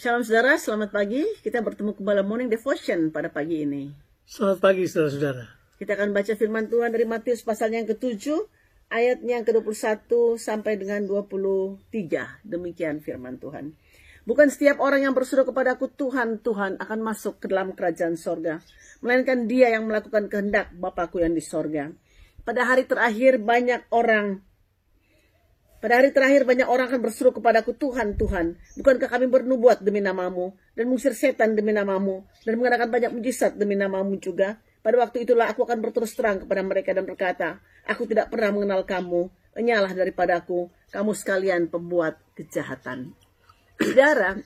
Shalom saudara, selamat pagi. Kita bertemu kembali Morning Devotion pada pagi ini. Selamat pagi saudara-saudara. Kita akan baca firman Tuhan dari Matius pasal yang ke-7, ayatnya yang ke-21 sampai dengan 23. Demikian firman Tuhan. Bukan setiap orang yang berseru kepadaku Tuhan, Tuhan akan masuk ke dalam kerajaan sorga, melainkan dia yang melakukan kehendak Bapakku yang di sorga. Pada hari terakhir banyak orang akan berseru kepadaku, Tuhan, Tuhan, bukankah kami bernubuat demi namamu, dan mengusir setan demi namamu, dan mengadakan banyak mujizat demi namamu juga? Pada waktu itulah aku akan berterus terang kepada mereka dan berkata, aku tidak pernah mengenal kamu, enyalah daripadaku, kamu sekalian pembuat kejahatan. Saudara,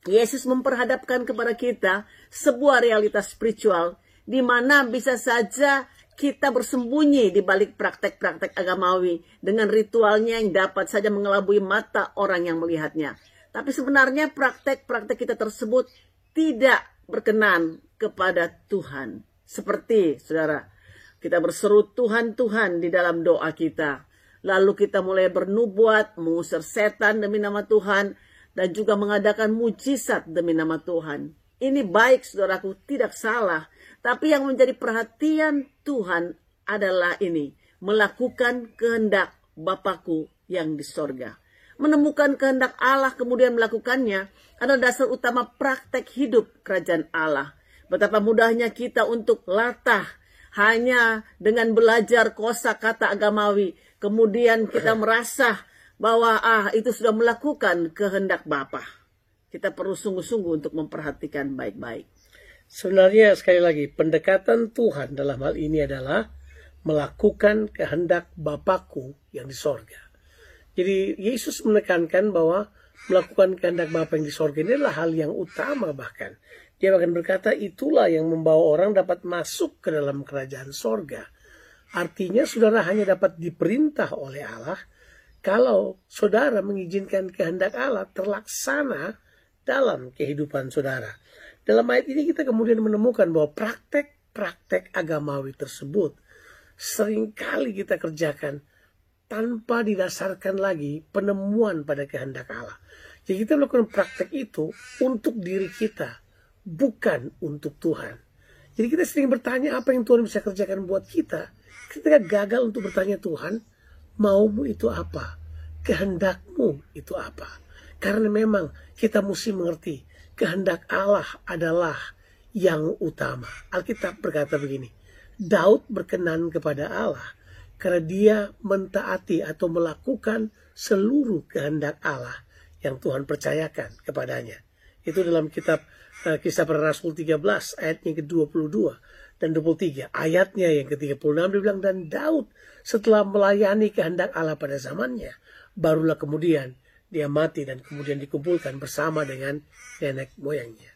Yesus memperhadapkan kepada kita sebuah realitas spiritual, di mana bisa saja kita bersembunyi di balik praktek-praktek agamawi dengan ritualnya yang dapat saja mengelabui mata orang yang melihatnya. Tapi sebenarnya praktek-praktek kita tersebut tidak berkenan kepada Tuhan. Seperti, saudara, kita berseru Tuhan, Tuhan di dalam doa kita. Lalu kita mulai bernubuat, mengusir setan demi nama Tuhan, dan juga mengadakan mujizat demi nama Tuhan. Ini baik, saudaraku, tidak salah. Tapi yang menjadi perhatian Tuhan adalah ini, melakukan kehendak Bapakku yang di sorga. Menemukan kehendak Allah kemudian melakukannya adalah dasar utama praktek hidup kerajaan Allah. Betapa mudahnya kita untuk latah hanya dengan belajar kosakata agamawi. Kemudian kita merasa bahwa itu sudah melakukan kehendak Bapa. Kita perlu sungguh-sungguh untuk memperhatikan baik-baik. Sebenarnya sekali lagi, pendekatan Tuhan dalam hal ini adalah melakukan kehendak Bapakku yang di sorga. Jadi Yesus menekankan bahwa melakukan kehendak Bapa yang di sorga ini adalah hal yang utama bahkan. Dia bahkan berkata itulah yang membawa orang dapat masuk ke dalam kerajaan sorga. Artinya saudara hanya dapat diperintah oleh Allah kalau saudara mengizinkan kehendak Allah terlaksana dalam kehidupan saudara. Dalam ayat ini kita kemudian menemukan bahwa praktek-praktek agamawi tersebut seringkali kita kerjakan tanpa didasarkan lagi penemuan pada kehendak Allah. Jadi kita melakukan praktek itu untuk diri kita, bukan untuk Tuhan. Jadi kita sering bertanya apa yang Tuhan bisa kerjakan buat kita. Ketika gagal untuk bertanya Tuhan, maumu itu apa? Kehendakmu itu apa? Karena memang kita mesti mengerti kehendak Allah adalah yang utama. Alkitab berkata begini, Daud berkenan kepada Allah karena dia mentaati atau melakukan seluruh kehendak Allah yang Tuhan percayakan kepadanya. Itu dalam kitab Kisah Para Rasul 13 ayatnya ke-22 dan 23. Ayatnya yang ke-36 dia bilang, dan Daud setelah melayani kehendak Allah pada zamannya, barulah kemudian dia mati dan kemudian dikumpulkan bersama dengan nenek moyangnya.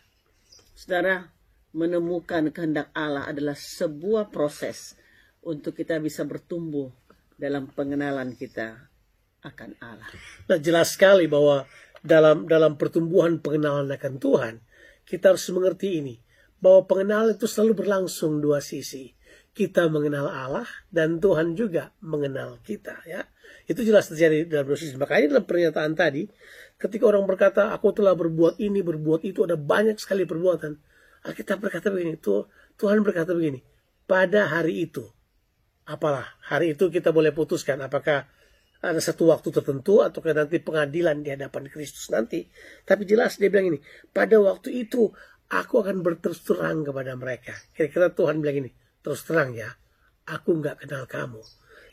Saudara, menemukan kehendak Allah adalah sebuah proses untuk kita bisa bertumbuh dalam pengenalan kita akan Allah. Nah, jelas sekali bahwa dalam pertumbuhan pengenalan akan Tuhan, kita harus mengerti ini, bahwa pengenalan itu selalu berlangsung dua sisi. Kita mengenal Allah dan Tuhan juga mengenal kita, ya. Itu jelas terjadi dalam dua sisi. Makanya dalam pernyataan tadi, ketika orang berkata, aku telah berbuat ini, berbuat itu, ada banyak sekali perbuatan. Alkitab berkata begini, Tuhan berkata begini, pada hari itu, apalah, hari itu kita boleh putuskan, apakah ada satu waktu tertentu, atau nanti pengadilan di hadapan Kristus nanti. Tapi jelas dia bilang ini, pada waktu itu, aku akan berterus terang kepada mereka. Kira-kira Tuhan bilang ini, terus terang ya, aku nggak kenal kamu.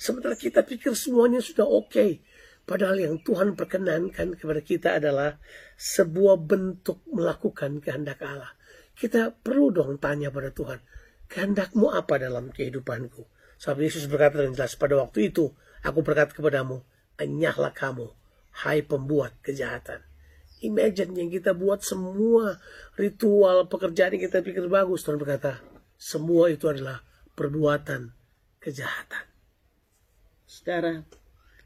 Sementara kita pikir semuanya sudah oke. Padahal yang Tuhan perkenankan kepada kita adalah sebuah bentuk melakukan kehendak Allah. Kita perlu dong tanya pada Tuhan, kehendakmu apa dalam kehidupanku? Sebab Yesus berkata dengan jelas, pada waktu itu aku berkata kepadamu, enyahlah kamu, hai pembuat kejahatan. Imagine yang kita buat semua ritual, pekerjaan yang kita pikir bagus. Tuhan berkata, semua itu adalah perbuatan kejahatan. Saudara,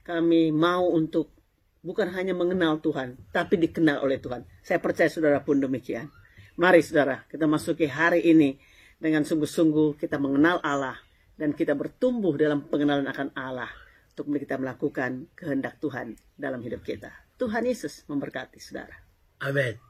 kami mau untuk bukan hanya mengenal Tuhan, tapi dikenal oleh Tuhan. Saya percaya saudara pun demikian. Mari saudara, kita masuki hari ini dengan sungguh-sungguh kita mengenal Allah dan kita bertumbuh dalam pengenalan akan Allah untuk kita melakukan kehendak Tuhan dalam hidup kita. Tuhan Yesus memberkati saudara. Amin.